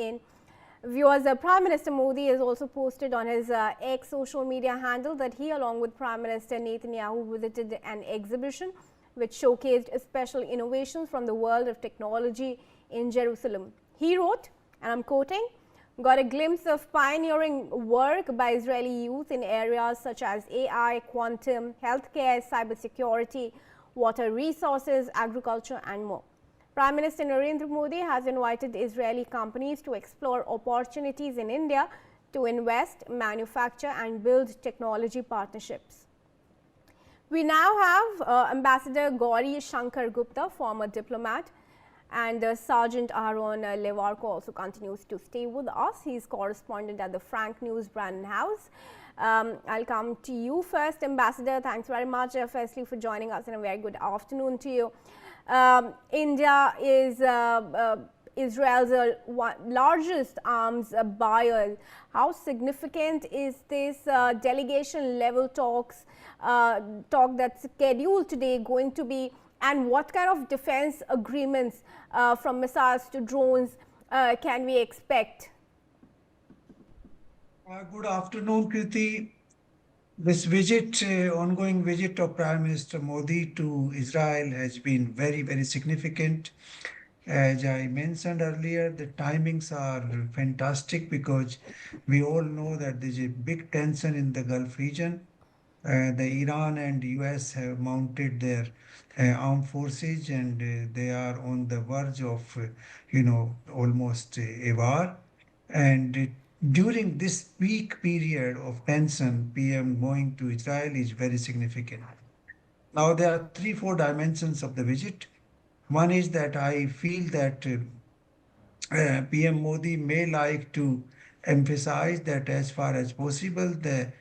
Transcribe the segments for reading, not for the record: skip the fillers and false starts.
In viewers, Prime Minister Modi has also posted on his X social media handle that he, along with Prime Minister Netanyahu, visited an exhibition which showcased special innovations from the world of technology in Jerusalem. He wrote, and I'm quoting, "Got a glimpse of pioneering work by Israeli youth in areas such as AI, quantum, healthcare, cybersecurity, water resources, agriculture, and more." Prime Minister Narendra Modi has invited Israeli companies to explore opportunities in India to invest, manufacture and build technology partnerships. We now have Ambassador Gauri Shankar Gupta, former diplomat, and Sergeant Aaron Levarko also continues to stay with us. He is correspondent at the Frank News Brandon House. I'll come to you first, Ambassador. Thanks very much, firstly, for joining us, and a very good afternoon to you. India is Israel's largest arms buyer. How significant is this delegation level talk that's scheduled today going to be, and what kind of defense agreements from missiles to drones can we expect? Good afternoon, Kriti. This visit, ongoing visit of Prime Minister Modi to Israel has been very, very significant. As I mentioned earlier, the timings are fantastic because we all know that there's a big tension in the Gulf region. The Iran and US have mounted their armed forces, and they are on the verge of, almost a war. And during this peak period of tension, PM going to Israel is very significant. Now, there are 3-4 dimensions of the visit. One is that I feel that PM Modi may like to emphasize that as far as possible, the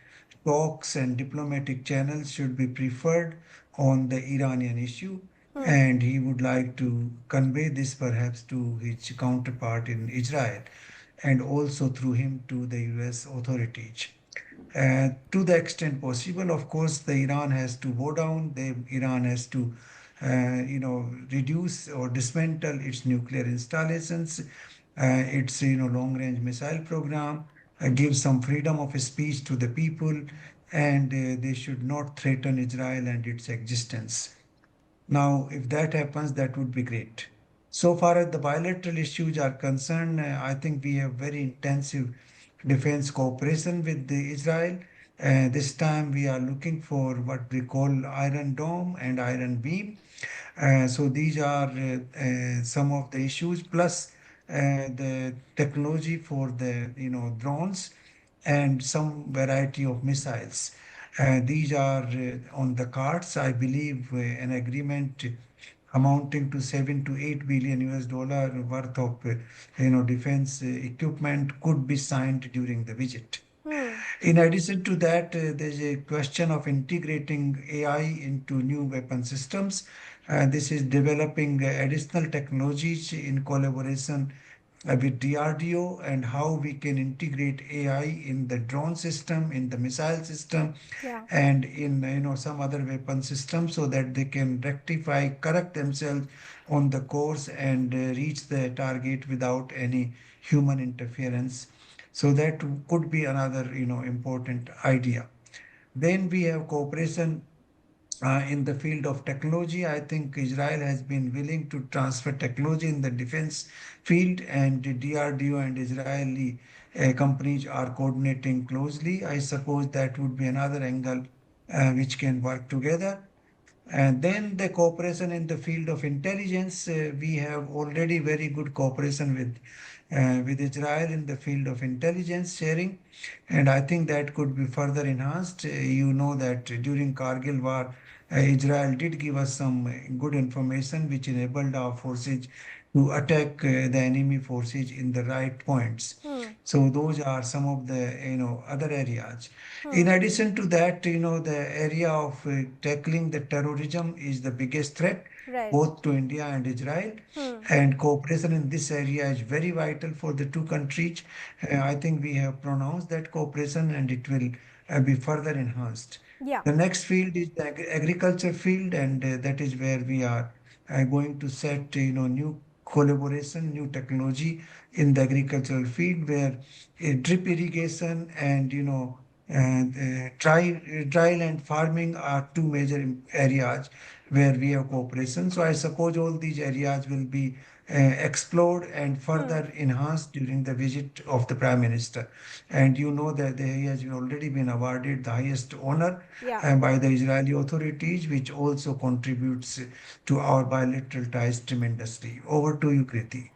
talks and diplomatic channels should be preferred on the Iranian issue. And he would like to convey this perhaps to his counterpart in Israel, and also through him to the US authorities. To the extent possible, of course, the Iran has to bow down. Iran has to, reduce or dismantle its nuclear installations, its long-range missile program, give some freedom of speech to the people, and they should not threaten Israel and its existence. Now, if that happens, that would be great. So far as the bilateral issues are concerned, I think we have very intensive defense cooperation with Israel. This time we are looking for what we call Iron Dome and Iron Beam. So these are some of the issues, plus the technology for the drones and some variety of missiles. These are on the cards. I believe an agreement amounting to 7 to 8 billion US dollar worth of defense equipment could be signed during the visit. In addition to that, there's a question of integrating AI into new weapon systems. This is developing additional technologies in collaboration with DRDO, and how we can integrate AI in the drone system, in the missile system, and in some other weapon systems, so that they can correct themselves on the course and reach the target without any human interference. So that could be another important idea. Then we have cooperation in the field of technology. I think Israel has been willing to transfer technology in the defense field, and the DRDO and Israeli companies are coordinating closely. I suppose that would be another angle which can work together. And then the cooperation in the field of intelligence, we have already very good cooperation with Israel in the field of intelligence sharing, and I think that could be further enhanced. You know that during Kargil war, Israel did give us some good information which enabled our forces to attack the enemy forces in the right points. So those are some of the other areas. In addition to that, the area of tackling the terrorism is the biggest threat, both to India and Israel. And cooperation in this area is very vital for the two countries. I think we have pronounced that cooperation, and it will be further enhanced. The next field is the agriculture field, and that is where we are going to set new collaboration, new technology in the agricultural field, where drip irrigation and dry land farming are two major areas where we have cooperation. So I suppose all these areas will be explored and further enhanced during the visit of the Prime Minister. And you know that he has already been awarded the highest honor Yeah. by the Israeli authorities, which also contributes to our bilateral ties tremendously. Over to you, Kriti.